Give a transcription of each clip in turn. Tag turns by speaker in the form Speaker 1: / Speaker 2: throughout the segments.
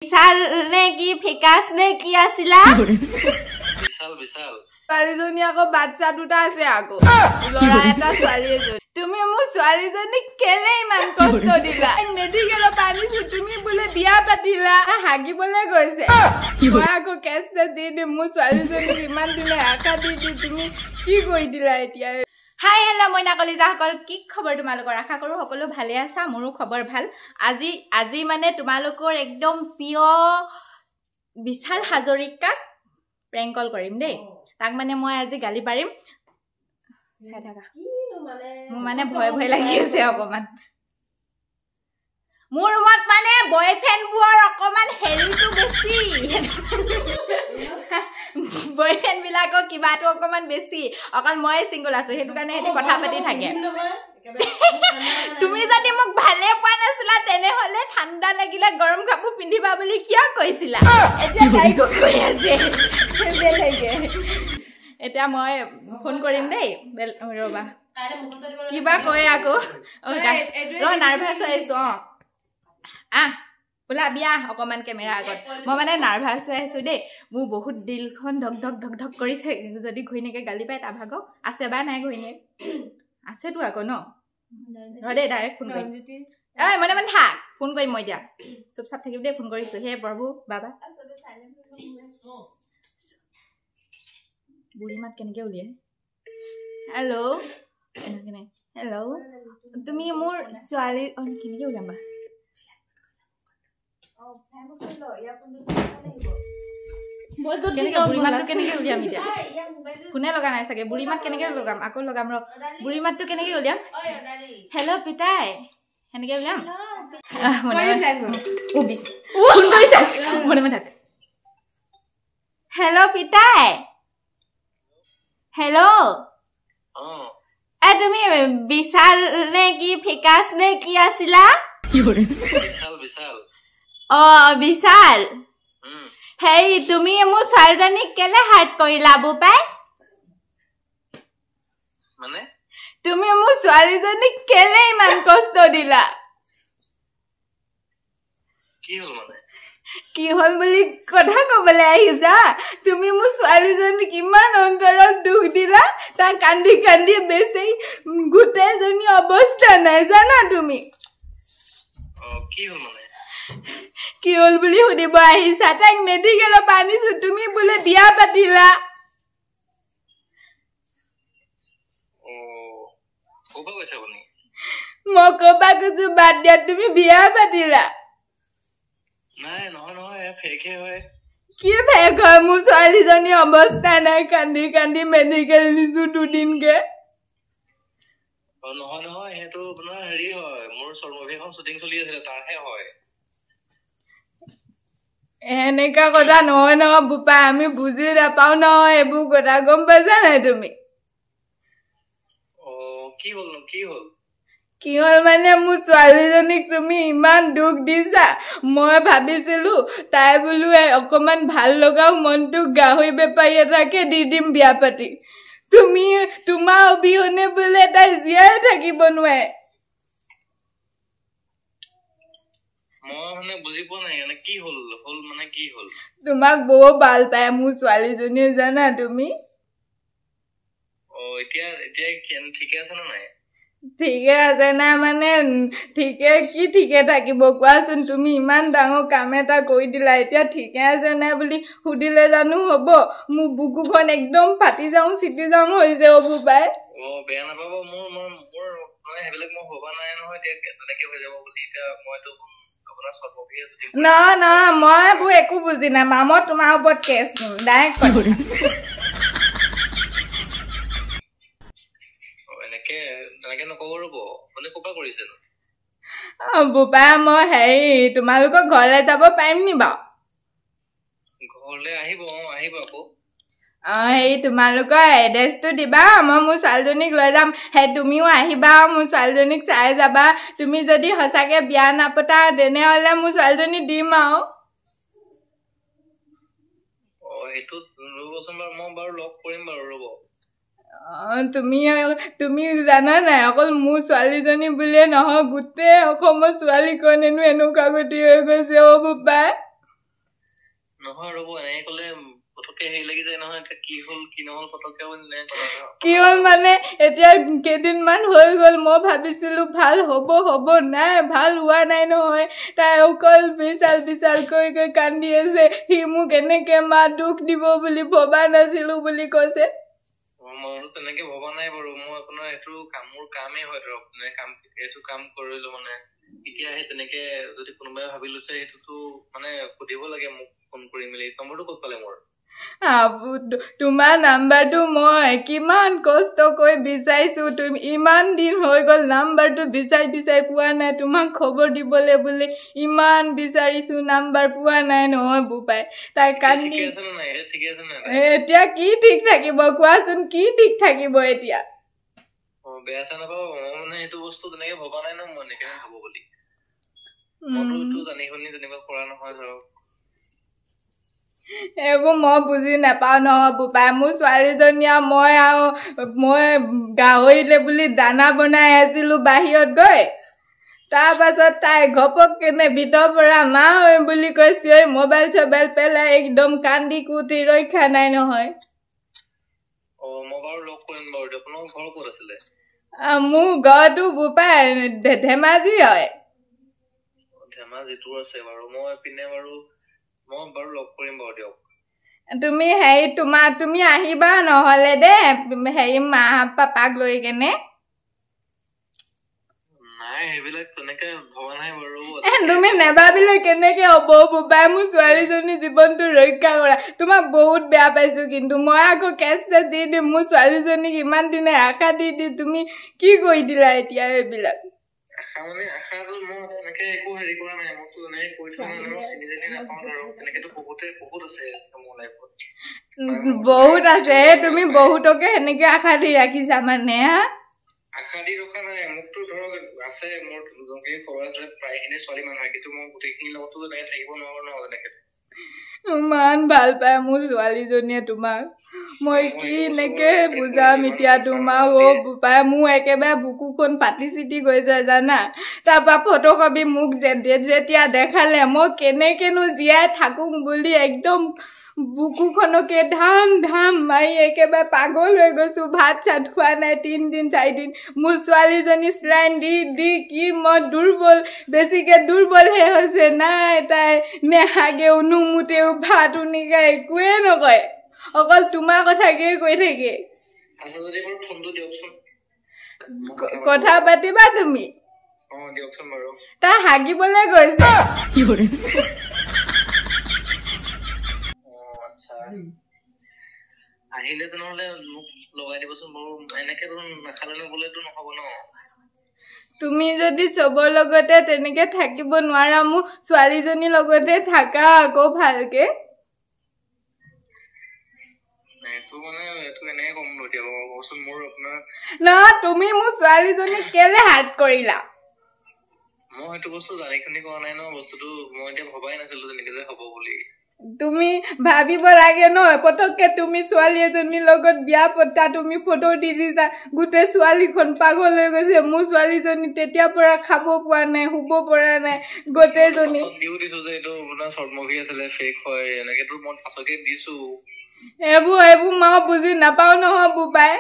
Speaker 1: বিশাল নে কি ফিকাস নে কি আছিলা
Speaker 2: বিশাল বিশাল
Speaker 1: ছোৱালীজনী আকৌ বাচ্চা দুটা আছে আকৌ লৰা এটা ছোৱালী এজনী তুমি মোৰ ছোৱালীজনীক কেলে ইমান কষ্ট দিলা মেডিকেলত আনিছো তুমি বোলে বিয়া পাতিলা হাগিবলৈ গৈছে মই আকৌ কেছ দি মোৰ ছোৱালীজনীক ইমান দিনে আশা দি তুমি কি কৰি দিলা এতিয়া হাই হেল্ল' মইনা কলিজাসকল কি খবৰ তোমালোকৰ আশা কৰোঁ সকলো ভালে আছা মোৰো খবৰ ভাল আজি মানে তোমালোকৰ একদম প্ৰিয় বিশাল হাজৰিকাক প্ৰেংক কল কৰিম দেই তাক মানে মই আজি গালি পাৰিম চাই থাকা মোৰ মানে ভয় লাগি আছে অকমান মোৰ ৰুমত মানে বয়ফ্ৰেণ্ডবোৰৰ অকমান হেৰিটো বেছি বয়ফ্ৰেণ্ড বিলাকৰ কিবাটো অকমান বেছি অকল মই সিংগল আছো সেইটো কাৰণে হেতি কথা পাতি থাকে তুমি যদি মোক ভালে পোৱা নাছিলা তেনেহলে ঠাণ্ডা লাগিলে গৰম কাপোৰ পিন্ধিবা বুলি কিয় কৈছিলা এতিয়া তাইকো কৈ আছে বেলেগে এতিয়া মই ফোন কৰিম দেই ৰবা কিবা কয় আকৌ নাৰ্ভাছ হৈ আছো ওলাবি অকমান কেমেৰা আগত মই মানে নাৰ্ভাছ হৈ আছো দেই মোৰ বহুত দিলখন ধক ধক ধক ধক কৰিছে যদি ঘৈণীয়েকে গালি পায় তাৰ ভাগক আছে বা নাই ঘৈণীয়েক আছেতো আকৌ ন দেই ডাইৰেক্ট ফোন কৰিম মানে থাক ফোন কৰিম মই এতিয়া চুপ চাপ থাকিব দেই ফোন কৰিছো হে প্ৰভু বাবা বুঢ়ী মাত কেনেকে উলিয়াই হেল্ল' হেল্ল' তুমি মোৰ ছোৱালী কেনেকে উলিয়াম বা ফোনে লগা নাই চাগে বুঢ়ী মাত কেনেকে লগাম আকৌ লগাম ৰ বুঢ়ী মাতটো কেনেকে উলিয়াম হেল্ল' পিতাই সেনেকে উলিয়াম হেল্ল' পিতাই হেল্ল' তুমি বিশাল নে কি ফিকাস নে কি আছিলা বিশাল হেই তুমি মোৰ ছোৱালীজনীক কেলে হাৰ্ট কৰিলা বোপাই
Speaker 2: মানে
Speaker 1: তুমি মোৰ ছোৱালীজনীক কেলে ইমান কষ্ট দিলা কি হল বুলি কথা কবলৈ আহিছা তুমি মোৰ ছোৱালীজনীক ইমান অন্তৰত দুখ দিলা তাক কান্দি কান্দি বেছি গোটেইজনী অৱস্থা নাই জানা তুমি কি হল বুলি সুধিব আহিছা তাইক মেডিকেলত আনিছো তুমি বোলে বিয়া পাতিলা মই কবা কৈছো বাদ দিয়া তুমি বিয়া পাতিলা কি ফেক হয় মোৰ ছোৱালীজনী অৱস্থা নাই কান্দি কান্দি মেডিকেল নিছো দুদিনকে
Speaker 2: নহয় সেইটো আপোনাৰ হেৰি হয় মোৰ চৰ্মভি এখন শুটিং চলি আছিল তাৰহে হয়
Speaker 1: এনেকা কথা নহয় নহয় বোপা আমি বুজি নাপাও নহয় এইবোৰ কথা গম পাইছা নাই তুমি কি হল মানে মোৰ ছোৱালীজনীক তুমি ইমান দুখ দিছা মই ভাবিছিলো তাই বোলো অকমান ভাল লগাও মনটো গাহৰি বেপাৰী এটাকে দি দিম বিয়া পাতি তুমি তোমাৰ অবিহনে বোলে তাই জীয়াই থাকিব নোৱাৰে তোমাক বহু ভাল পায় মোৰ ছোৱালীজনীয়ে জানা তুমি ঠিকে আছে না মানে ঠিকে কি ঠিকে থাকিব কোৱাচোন তুমি ইমান ডাঙৰ কাম এটা কৰি দিলা এতিয়া ঠিকে আছে নাই বুলি সুধিলে জানো হব মোৰ বুকুখন একদম ফাটি যাওঁ চিটি যাওঁ হৈছে বোপাই
Speaker 2: বেয়া নাপাব মোৰ সেইবিলাক মই ভবা নাই নহয় তেনেকে হৈ যাব বুলি এতিয়া মইতো
Speaker 1: না মই এইবোৰ একো বুজি নাপাওঁ মই তোমাৰ ওপৰত কেছ দিম ডাইৰেক্ট বোপা মই হেৰি তোমালোকৰ ঘৰলৈ যাব পাৰিম নি বাৰু হেৰি তোমালোকৰ এড্ৰেছটো দিবা মই মোৰ ছোৱালীজনীক লৈ যাম সেই তুমিও আহিবা মোৰ ছোৱালীজনীক চাই যাবা তুমি যদি সঁচাকে বিয়া নাপতা তেনেহলে মোৰ ছোৱালীজনী দিম আৰু তুমি জানা নাই অকল মোৰ ছোৱালীজনী বুলিয়ে নহয় গোটেই অসমৰ ছোৱালীখনেনো এনেকুৱা গতি হৈ গৈছে বোপাই
Speaker 2: নহয় ৰ'ব এনেকে ক'লে পটককে হেৰি লাগি যায় নহয় এতিয়া কি হ'ল কি নহ'ল পটককে
Speaker 1: কি হ'ল মানে এতিয়া কেইদিনমান হৈ গ'ল মই ভাবিছিলো ভাল হ'ব নাই ভাল হোৱা নাই নহয় তাই অকল বিশাল কৈ কান্দি আছে সি মোক এনেকে মা দুখ দিব বুলি ভবা নাছিলো বুলি কৈছে
Speaker 2: মইতো তেনেকে ভবা নাই বাৰু মই আপোনাৰ এইটো মোৰ কামেই হয় ধৰক এইটো কাম কৰিলো মানে এতিয়া সেই তেনেকে যদি কোনোবাই ভাবি লৈছে সেইটোতো মানে সুধিব লাগে মোক ফোন কৰি মেলি নম্বৰটো ক'ত পালে মোৰ
Speaker 1: তোমাৰ নাম্বাৰটো মই কিমান কষ্ট কৰি বিচাৰিছো তুমি ইমান দিন হৈ গ'ল নাম্বাৰটো বিচাৰি পোৱা নাই তোমাক খবৰ দিবলৈ বুলি ইমান বিচাৰিছো নাম্বাৰ পোৱা নাই নহয় বুপাই তাই কান্দি এতিয়া কি ঠিক থাকিব কোৱাচোন কি ঠিক থাকিব এতিয়া
Speaker 2: বেয়া চা নাপাব মই মানে সেইটো বস্তু তেনেকে ভবা নাই ন মই এনেকে হ'ব বুলি মইতো জানি শুনি তেনেকুৱা কৰা নহয় ধৰক
Speaker 1: এইবোৰ মই বুজি নাপাওঁ নহয় বুপাই মোৰ ছোৱালীজনী মই গাহৰিলে বুলি দানা বনাই আছিলো বাহিৰত গৈ তাৰ পাছত তাই ঘপক কেনে ভিতৰ পৰা মা বুলি কৈছে মোবাইল চবাইল পেলাই একদম কান্দি কুটি ৰক্ষা নাই নহয়
Speaker 2: মই বাৰু লগ কৰিম বাৰু আপোনাৰ ঘৰ ক'ত আছিলে
Speaker 1: মোৰ ঘৰটো বুপাই ধেমাজি হয়
Speaker 2: ধেমাজিটো আছে বাৰু মই পিনে বাৰু লগ কৰিম বাৰু দিয়ক
Speaker 1: তুমি তুমি আহিবা নহলে দেই মা পাপাক লৈ কেনে
Speaker 2: নাই সেইবিলাক তেনেকে ভবা নাই বাৰু
Speaker 1: তুমি নেভাবিলে কেনেকে হ'ব বুবাই মোৰ ছোৱালীজনী জীৱনটো ৰক্ষা কৰা তোমাক বহুত বেয়া পাইছো কিন্তু মই আকৌ কেছ দি দিম মোৰ ছোৱালীজনীক ইমান দিনে আশা দি তুমি কি কৰি দিলা এতিয়া এইবিলাক
Speaker 2: আশাটো মই তেনেকে একো হেৰি কৰা নাই মইতো এনেকে কৈ থোৱা নাই মই চিনি জানি নাপাওঁ আৰু তেনেকেতো বহুত আছে মোৰ লাইফত
Speaker 1: বহুত আছে তুমি বহুতকে সেনেকে আশা দি ৰাখিছা মানে হা
Speaker 2: আশা দি ৰখা নাই মোকতো ধৰক আছে মোৰ যোনখিনি ফলোৱাৰ আছে প্ৰায়খিনি ছোৱালী মানুহ কিন্তু মই গোটেইখিনিৰ লগতো তেনেকে থাকিব নোৱাৰো ন তেনেকে
Speaker 1: ইমান ভাল পায় মোৰ ছোৱালীজনীয়ে তোমাক মই কি এনেকে বুজাম এতিয়া তোমাক বুপাই মোৰ একেবাৰে বুকুখন পাতি চিটি গৈছে জানা তাৰপৰা ফটোকপি মোক যেতিয়া দেখালে মই কেনেকেনো জীয়াই থাকো বুলি একদম বুকুখনকে ধাম মাৰি একেবাৰে পাগল হৈ গৈছো ভাত চাত খোৱা নাই 3 দিন 4 দিন মোৰ ছোৱালীজনী স্লাইন দি কি মই বেছিকে দুৰ্বলহে হৈছে নাই তাই নেহাগেও নুমুতেও ভাত নিকাই একোৱে নকয় অকল তোমাৰ কথাকে কৈ থাকে কথা পাতিবা তুমি তাই হাগিবলৈ গৈছে
Speaker 2: আহিলে তেনেহলে মোক লগাই দিবচোন বাৰু এনেকে নাখালে নগলেতো নহব ন
Speaker 1: তুমি যদি চবৰ লগতে তেনেকে থাকিব নোৱাৰা মোৰ ছোৱালীজনীৰ লগতে থাকা আকৌ ভালকে তুমি মোৰ ছোৱালীজনীক কেলে হাত কৰিলা
Speaker 2: মই সেইটো বস্তু জানি শুনি কৰা নাই ন বস্তুটো মই এতিয়া ভবাই নাছিলো তেনেকে যে হব বুলি
Speaker 1: তুমি ভাবিব লাগে ন পটককে তুমি ছোৱালী এজনীৰ লগত বিয়া পতা তুমি ফটো দি দিছা গোটেই ছোৱালীখন পাগল হৈ গৈছে মোৰ ছোৱালীজনী তেতিয়া পৰা খাব পোৱা নাই শুব পৰা নাই গোটেইজনী
Speaker 2: দিছো যে এইটো আপোনাৰ শৰ্ট মুভি আছিলে ফেক হয় এনেকেতো মই পাছকে দিছো
Speaker 1: এইবোৰ মই বুজি নাপাও নহয় বুবাই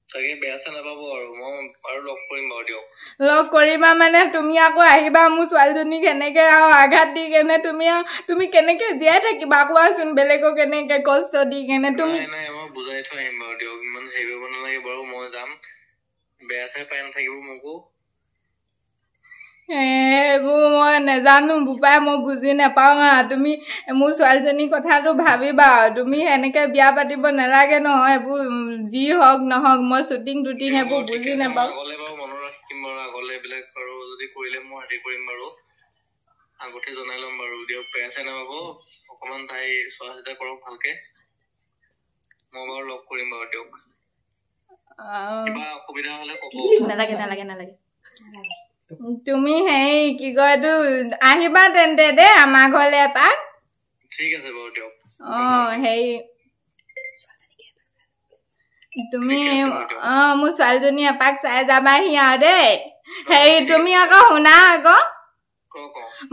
Speaker 2: তাকে বেয়া চা নাপাব আৰু মই আৰু লগ কৰিম বাৰু দিয়ক
Speaker 1: লগ কৰিবা মানে তুমি আকৌ আহিবা মোৰ ছোৱালীজনীক এনেকে আঘাত দি কেনে তুমি কেনেকে জীয়াই থাকিবা কোৱাচোন বেলেগক কেনেকে কষ্ট দি কেনে তুমি
Speaker 2: নাই মই বুজাই থৈ আহিম বাৰু দিয়ক ইমান হেৰি কৰিব নালাগে বাৰু মই যাম বেয়া চাই পাই নাথাকিব মোকো
Speaker 1: এইবোৰ মই নেজানো বুপাই মই বুজি নাপাওঁ তুমি মোৰ ছোৱালীজনীৰ কথাটো ভাবিবা তুমি এনেকে বিয়া পাতিব নালাগে নহয় এইবোৰ যি হওক নহওক মই শ্বুটিং সেইবোৰ বুজি নাপাওঁ
Speaker 2: আগলে বাৰু মনত ৰাখিম বাৰু আগলে এইবিলাক বাৰু যদি কৰিলে মই হেৰি কৰিম বাৰু আগতে জনাই ল'ম বাৰু দিয়ক বেয়া চাই নাপাব অকমান তাই চোৱা চিতা কৰক ভালকে মই বাৰু লগ কৰিম বাৰু দিয়ক কিবা অসুবিধা হলে ক'ব
Speaker 1: নালাগে তুমি কি কয় এইটো আহিবা তেন্তে দেই আমাৰ ঘৰলে এপাক
Speaker 2: ঠিক আছে বাৰু দিয়ক
Speaker 1: তুমি মোৰ ছোৱালীজনী এপাক চাই যাবাহি আৰু দেই তুমি আকৌ শুনা আকৌ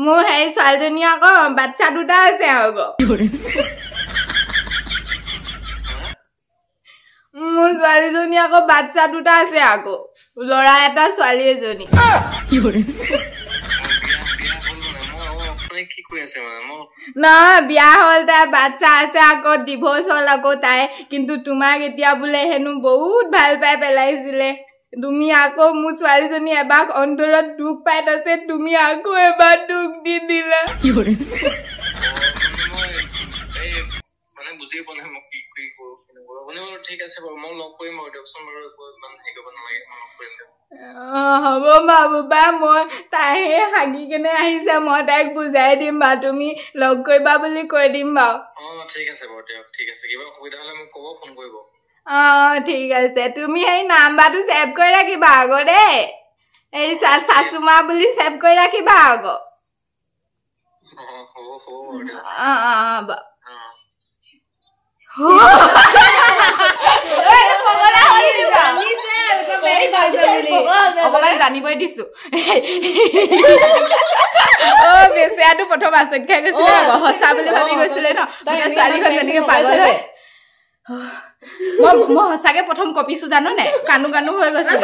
Speaker 1: মোৰ সেই ছোৱালীজনী আকৌ বাচ্চা দুটা আছে আকৌ মোৰ ছোৱালীজনী আকৌ বাচ্চা দুটা আছে আকৌ ল'ৰা এটা ছোৱালী এজনী নহয় বিয়া হ'ল তাই বাচ্চা আছে আকৌ ডিভোৰ্চ হ'ল আকৌ তাই কিন্তু তোমাক এতিয়া বোলে হেনো বহুত ভাল পাই পেলাইছিলে তুমি আকৌ মোৰ ছোৱালীজনী এবাৰ অন্তৰত দুখ পাই আছে তুমি আকৌ এবাৰ দুখ দি দিলা
Speaker 2: মানে বুজি পোৱা নাই মই কি কৰো ঠিক আছে বাৰু মই লগ কৰিম বাৰু দিয়কচোন বাৰু ইমান হেৰি কৰিব নালাগে মই লগ কৰিম
Speaker 1: হ'ব বাবু বা মই তাইহে হাগি কেনে আহিছে মই তাইক বুজাই দিম বা তুমি লগ কৰিবা বুলি কৈ দিম বাৰু
Speaker 2: ঠিক আছে বাৰু দিয়ক ঠিক আছে কিবা অসুবিধা হলে মোক ক'ব ফোন কৰিব
Speaker 1: ঠিক আছে তুমি সেই নাম্বাৰটো ছেভ কৰি ৰাখিবা আকৌ দেই এই শাশুমা বুলি ছেভ কৰি ৰাখিবা আকৌ অকমান জানিবই দিছো বেচেৰাটো প্ৰথম আচৰিত খাই গৈছিলে সঁচা বুলি ভাবি গৈছিলে ন ছোৱালীখন যেনেকে পাগল হয় মই সঁচাকে প্ৰথম কপিছো জানো নে কানু কানু হৈ গৈছে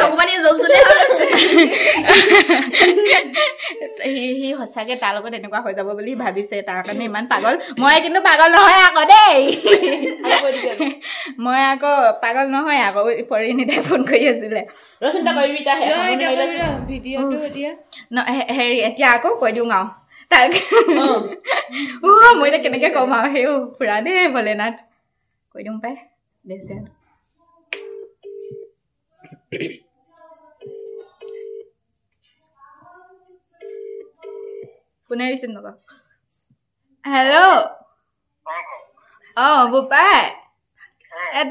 Speaker 1: সি সঁচাকে তাৰ লগত এনেকুৱা হৈ যাব বুলি ভাবিছে তাৰ কাৰণে ইমান পাগল মই কিন্তু পাগল নহয় আকৌ দেই মই আকৌ পাগল নহয় আকৌ পৰিণীতাই ফোন কৰি আছিলে হেৰি এতিয়া আকৌ কৈ দিওঁ আৰু তাক মই এতিয়া কেনেকে কম আৰু সেই ফুৰা দেই ভলেনাথ কৈ দিওঁ পাই বেছি কোনে ৰিচিভ নকৰা হেল্ল' বোপাই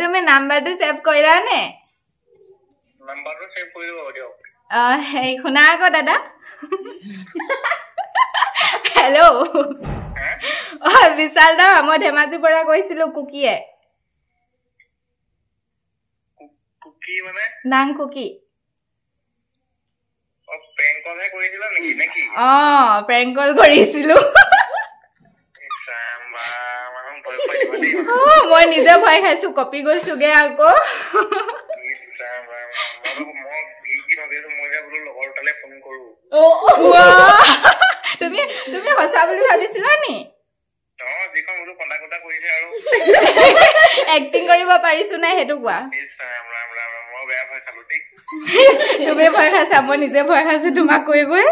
Speaker 1: তুমি নাম্বাৰটো ছেভ কৰিলা নে হেৰি শুনা আকৌ দাদা হেল্ল' বিশাল দা মই ধেমাজিৰ পৰা কৈছিলো কুকিয়ে নাং কুকি প্ৰেংক কল কৰিছিলো মই নিজে ভয় খাইছো কপি গৈছোগে আকৌ তুমি সঁচা বুলি ভাবিছিলা নি এক্টিং কৰিব পাৰিছো নাই সেইটো কোৱা তুমি ভয় খাইছা মই নিজে ভয় খাইছো তোমাক কৈ গৈ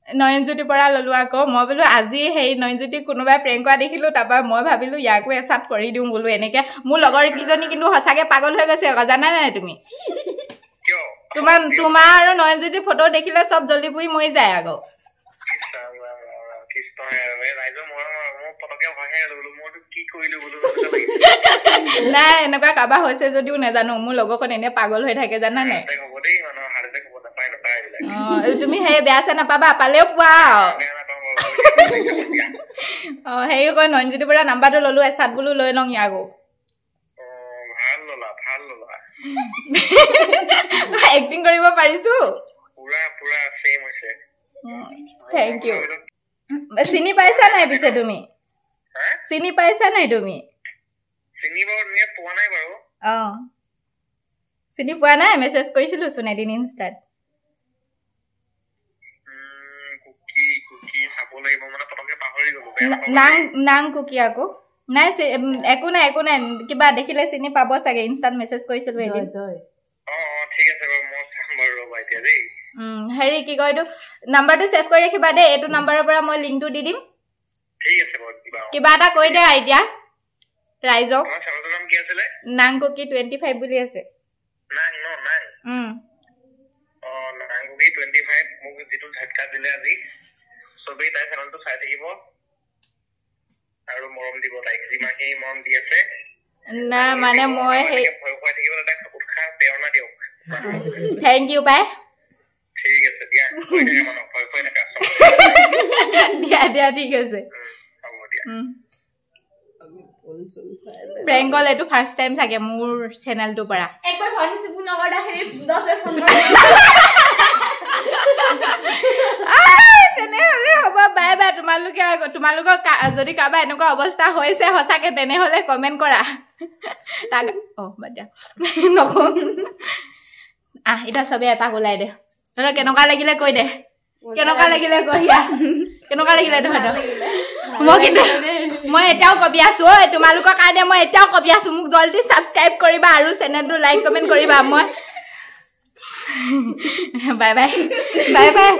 Speaker 1: নয়নজ্যোতিৰ পৰা ললো আকৌ মই বোলো আজি সেই নয়নজ্যোতি কোনোবাই প্ৰেংক কৰা দেখিলো তাৰপৰা মই ভাবিলো ইয়াকো এচাত কৰি দিওঁ বোলো এনেকে মোৰ লগৰ কিজনী কিন্তু সঁচাকে পাগল হৈ গৈছে আকৌ জানা নাই তুমি তোমাৰ আৰু নয়নজ্যোতিৰ ফটো দেখিলে চব জলদি পুৰি মৰি যায় আকৌ নাই এনেকুৱা কাৰোবাৰ হৈছে যদিও নাজানো মোৰ লগৰখন এনে পাগল হৈ থাকে জানা নাই তুমি সেই বেয়া চে নাপাবা পালেও পোৱা হেৰি কয় নয়নজ্যোতিৰ পৰা নাম্বাৰটো ললো এচাত বোলো লৈ লওঁ ইয়াকো এক্টিং কৰিব পাৰিছো থেংক ইউ চিনি পাইছা নাই পিছে তুমি চিনি পাইছা নাই তুমি চিনি পোৱা নাই মেছেজ কৰিছিলো চোন এদিন ইনষ্টাত নাং কুকি আকৌ নাই একো নাই কিবা দেখিলে চিনি পাব চাগে ইনষ্টাত মেছেজ কৰিছিলো এদিন হেৰি কি কয় এইটো নাম্বাৰটো ছেভ কৰি ৰাখিবা দেই এইটো নাম্বাৰৰ পৰা মই লিংকটো দি দিম কিবা এটা কৈ দে এতিয়া ৰাইজক নাং কুকি 25 বুলি আছে না মানে মই থেংক ইউ পাই দিয়া ঠিক আছে প্ৰেংক কল এইটো ফাৰ্ষ্ট টাইম চাগে মোৰ চেনেলটোৰ পৰা
Speaker 3: একবাৰ ভাবিছো পুনৰ অৰ্ডাৰ হেৰি 10 ফোন
Speaker 1: তেনেহ'লে হ'ব বাই বাই তোমালোকৰ যদি কাৰোবাৰ এনেকুৱা অৱস্থা হৈছে সঁচাকে তেনেহ'লে কমেণ্ট কৰা তাক বাদ দিয়া নকওঁ এতিয়া চবেই এপাক ওলাই দে তহঁতৰ কেনেকুৱা লাগিলে কৈ দে কেনেকুৱা লাগিলে কহিয়া কেনেকুৱা লাগিলে তহঁতৰ মই এতিয়াও কবি আছো তোমালোকৰ কাৰণে মই এতিয়াও কবি আছো মোক জলদি ছাবস্ক্ৰাইব কৰিবা আৰু চেনেলটো লাইক কমেণ্ট কৰিবা মই বাই বাই বাই বাই